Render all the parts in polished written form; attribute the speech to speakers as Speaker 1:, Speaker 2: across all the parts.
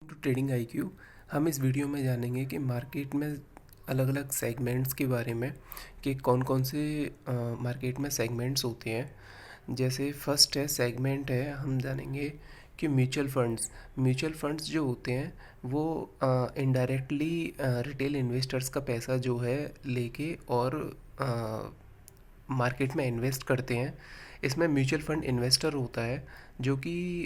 Speaker 1: To trading IQ. हम इस video में जानेंगे कि मार्केट में अलग अलग सेगमेंट्स के बारे में कि कौन कौन से मार्केट में सेगमेंट्स होते हैं। जैसे फर्स्ट है सेगमेंट है, हम जानेंगे कि म्यूचुअल फंड्स जो होते हैं वो इनडायरेक्टली रिटेल इन्वेस्टर्स का पैसा जो है लेके और मार्केट में इन्वेस्ट करते हैं। इसमें म्यूचुअल फंड इन्वेस्टर होता है जो कि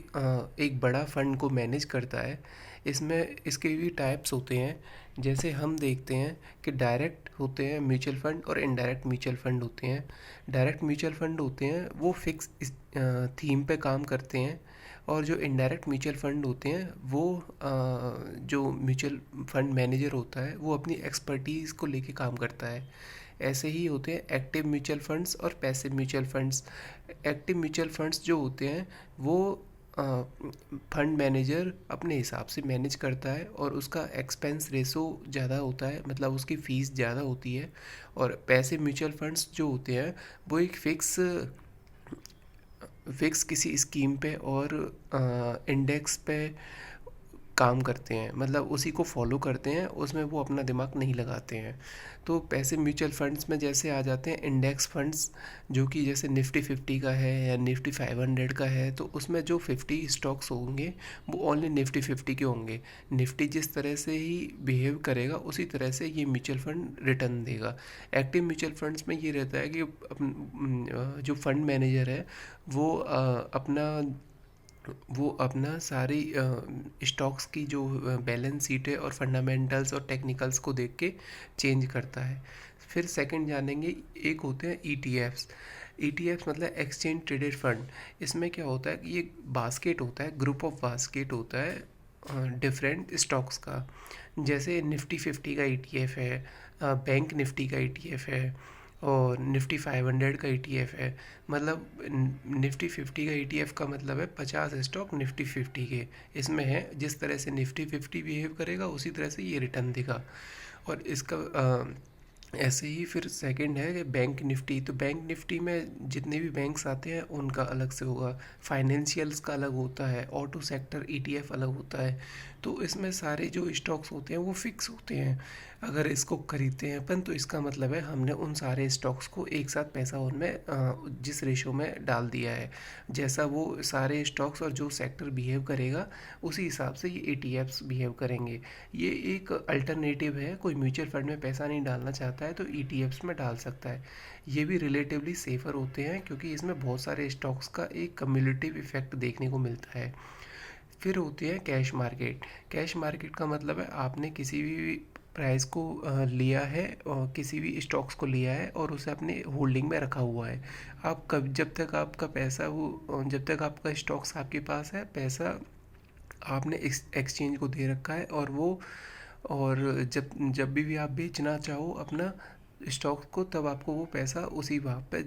Speaker 1: एक बड़ा फंड को मैनेज करता है। इसमें इसके भी टाइप्स होते हैं, जैसे हम देखते हैं कि डायरेक्ट होते हैं म्यूचुअल फंड और इनडायरेक्ट म्यूचुअल फंड होते हैं। डायरेक्ट म्यूचुअल फंड होते हैं वो फिक्स थीम पे काम करते हैं, और जो इनडायरेक्ट म्यूचुअल फंड होते हैं वो जो म्यूचुअल फंड मैनेजर होता है वो अपनी एक्सपर्टीज़ को लेके काम करता है। ऐसे ही होते हैं एक्टिव म्यूचुअल फंड्स और passive mutual funds. Active mutual funds जो होते हैं वो फंड मैनेजर अपने हिसाब से मैनेज करता है और उसका एक्सपेंस रेशो ज़्यादा होता है, मतलब उसकी फ़ीस ज़्यादा होती है। और पैसिव म्यूचुअल फंड्स जो होते हैं वो एक फ़िक्स किसी स्कीम पे और इंडेक्स पे काम करते हैं, मतलब उसी को फॉलो करते हैं, उसमें वो अपना दिमाग नहीं लगाते हैं। तो पैसे म्यूचुअल फंड्स में जैसे आ जाते हैं इंडेक्स फंड्स, जो कि जैसे निफ्टी 50 का है या निफ्टी 500 का है, तो उसमें जो 50 स्टॉक्स होंगे वो ओनली निफ्टी 50 के होंगे। निफ्टी जिस तरह से ही बिहेव करेगा उसी तरह से ये म्यूचुअल फंड रिटर्न देगा। एक्टिव म्यूचुअल फंड्स में ये रहता है कि जो फंड मैनेजर है वो अपना सारी स्टॉक्स की जो बैलेंस शीट है और फंडामेंटल्स और टेक्निकल्स को देख के चेंज करता है। फिर सेकंड जानेंगे, एक होते हैं ईटीएफ्स। ईटीएफ्स मतलब एक्सचेंज ट्रेडेड फंड। इसमें क्या होता है कि ये बास्केट होता है, ग्रुप ऑफ बास्केट होता है डिफरेंट स्टॉक्स का। जैसे निफ्टी 50 का ईटीएफ है, बैंक निफ्टी का ईटीएफ है और निफ्टी 500 का ईटीएफ है। मतलब निफ्टी 50 का ईटीएफ का मतलब है 50 स्टॉक निफ्टी 50 के इसमें है। जिस तरह से निफ्टी 50 बिहेव करेगा उसी तरह से ये रिटर्न देगा। और इसका ऐसे ही फिर सेकंड है कि बैंक निफ्टी। तो बैंक निफ्टी में जितने भी बैंक्स आते हैं उनका अलग से होगा, फाइनेंशियल्स का अलग होता है, ऑटो सेक्टर ईटीएफ अलग होता है। तो इसमें सारे जो स्टॉक्स होते हैं वो फिक्स होते हैं। अगर इसको खरीदते हैं अपन तो इसका मतलब है हमने उन सारे स्टॉक्स को एक साथ पैसा उनमें जिस रेशो में डाल दिया है, जैसा वो सारे स्टॉक्स और जो सेक्टर बिहेव करेगा उसी हिसाब से ये ईटीएफ्स बिहेव करेंगे। ये एक अल्टरनेटिव है, कोई म्यूचुअल फंड में पैसा नहीं डालना चाहता है तो ईटीएफ्स में डाल सकता है। ये भी रिलेटिवली सेफ़र होते हैं क्योंकि इसमें बहुत सारे स्टॉक्स का एक कम्युलेटिव इफेक्ट देखने को मिलता है। फिर होती है कैश मार्केट। कैश मार्केट का मतलब है आपने किसी भी प्राइस को लिया है और किसी भी स्टॉक्स को लिया है और उसे अपने होल्डिंग में रखा हुआ है। आप कब जब तक आपका पैसा वो जब तक आपका स्टॉक्स आपके पास है, पैसा आपने एक्सचेंज को दे रखा है और जब जब भी आप बेचना चाहो अपना स्टॉक को तब आपको वो पैसा उसी भाव पे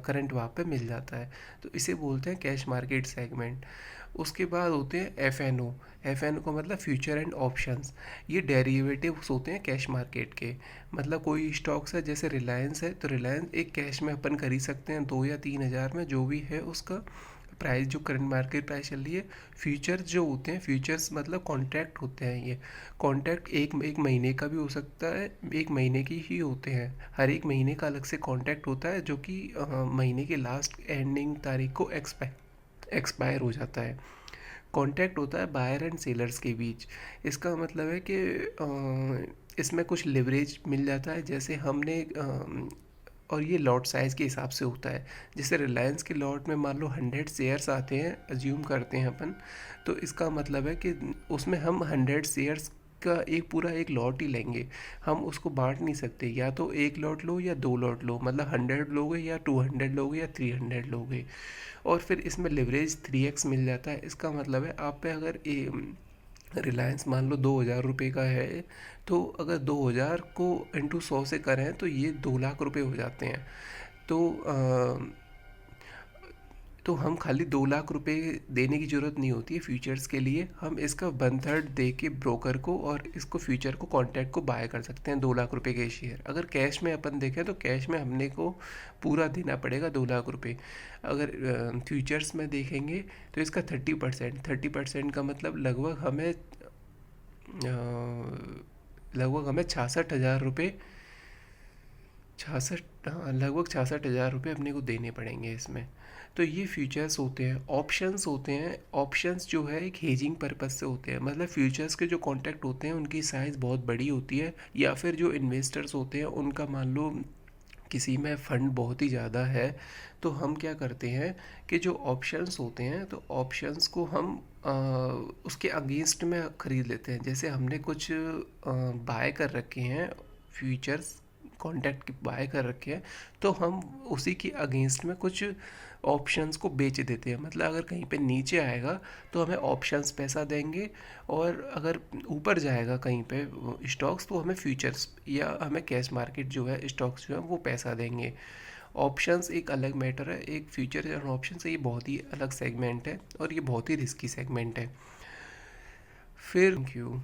Speaker 1: करंट भाव पे मिल जाता है। तो इसे बोलते हैं कैश मार्केट सेगमेंट। उसके बाद होते हैं एफएनओ। एफएनओ का मतलब फ्यूचर एंड ऑप्शंस। ये डेरिवेटिव्स होते हैं कैश मार्केट के। मतलब कोई स्टॉक्स है जैसे रिलायंस है, तो रिलायंस एक कैश में अपन खरीद सकते हैं 2 या 3 हज़ार में, जो भी है उसका प्राइस जो करंट मार्केट प्राइस चल रही है। फ्यूचर्स जो होते हैं, फ्यूचर्स मतलब कॉन्ट्रैक्ट होते हैं। ये कॉन्ट्रैक्ट एक एक महीने का भी हो सकता है, एक महीने की ही होते हैं। हर एक महीने का अलग से कॉन्ट्रैक्ट होता है जो कि महीने के लास्ट एंडिंग तारीख को एक्सपायर हो जाता है। कॉन्ट्रैक्ट होता है बायर एंड सेलर्स के बीच। इसका मतलब है कि इसमें कुछ लिवरेज मिल जाता है। जैसे हमने और ये लॉट साइज़ के हिसाब से होता है। जैसे रिलायंस के लॉट में मान लो 100 शेयर्स आते हैं, अज्यूम करते हैं अपन, तो इसका मतलब है कि उसमें हम 100 शेयर्स का एक लॉट ही लेंगे। हम उसको बांट नहीं सकते, या तो एक लॉट लो या 2 लॉट लो, मतलब 100 लोगे या 200 लोगे या 300 लोगे। और फिर इसमें लिवरेज 3x मिल जाता है। इसका मतलब है आप पे अगर रिलायंस मान लो 2,000 रुपये का है, तो अगर 2,000 को इंटू 100 से करें तो ये 2 लाख रुपये हो जाते हैं। तो तो हम खाली 2 लाख रुपए देने की ज़रूरत नहीं होती है फ्यूचर्स के लिए। हम इसका 1/3 दे के ब्रोकर को और इसको फ्यूचर को कॉन्ट्रैक्ट को बाय कर सकते हैं 2 लाख रुपए के शेयर। अगर कैश में अपन देखें तो कैश में हमने को पूरा देना पड़ेगा 2 लाख रुपए। अगर फ्यूचर्स में देखेंगे तो इसका 30% का मतलब लगभग हमें लगभग हमें 66,000 रुपये, 66, हाँ लगभग 66,000 रुपये अपने को देने पड़ेंगे इसमें। तो ये फ्यूचर्स होते हैं। ऑप्शंस होते हैं, ऑप्शंस जो है एक हेजिंग पर्पस से होते हैं, मतलब फ्यूचर्स के जो कॉन्ट्रैक्ट होते हैं उनकी साइज़ बहुत बड़ी होती है, या फिर जो इन्वेस्टर्स होते हैं उनका मान लो किसी में फ़ंड बहुत ही ज़्यादा है, तो हम क्या करते हैं कि जो ऑप्शंस होते हैं तो ऑप्शंस को हम उसके अगेंस्ट में ख़रीद लेते हैं। जैसे हमने कुछ बाय कर रखे हैं फ्यूचर्स, कॉन्ट्रैक्ट बाय कर रखे हैं, तो हम उसी के अगेंस्ट में कुछ ऑप्शंस को बेच देते हैं। मतलब अगर कहीं पे नीचे आएगा तो हमें ऑप्शंस पैसा देंगे, और अगर ऊपर जाएगा कहीं पे स्टॉक्स तो हमें फ्यूचर्स या हमें कैश मार्केट जो है स्टॉक्स जो है वो पैसा देंगे। ऑप्शंस एक अलग मैटर है, एक फ्यूचर और ऑप्शंस ये बहुत ही अलग सेगमेंट है, और ये बहुत ही रिस्की सेगमेंट है। फिर थैंक यू।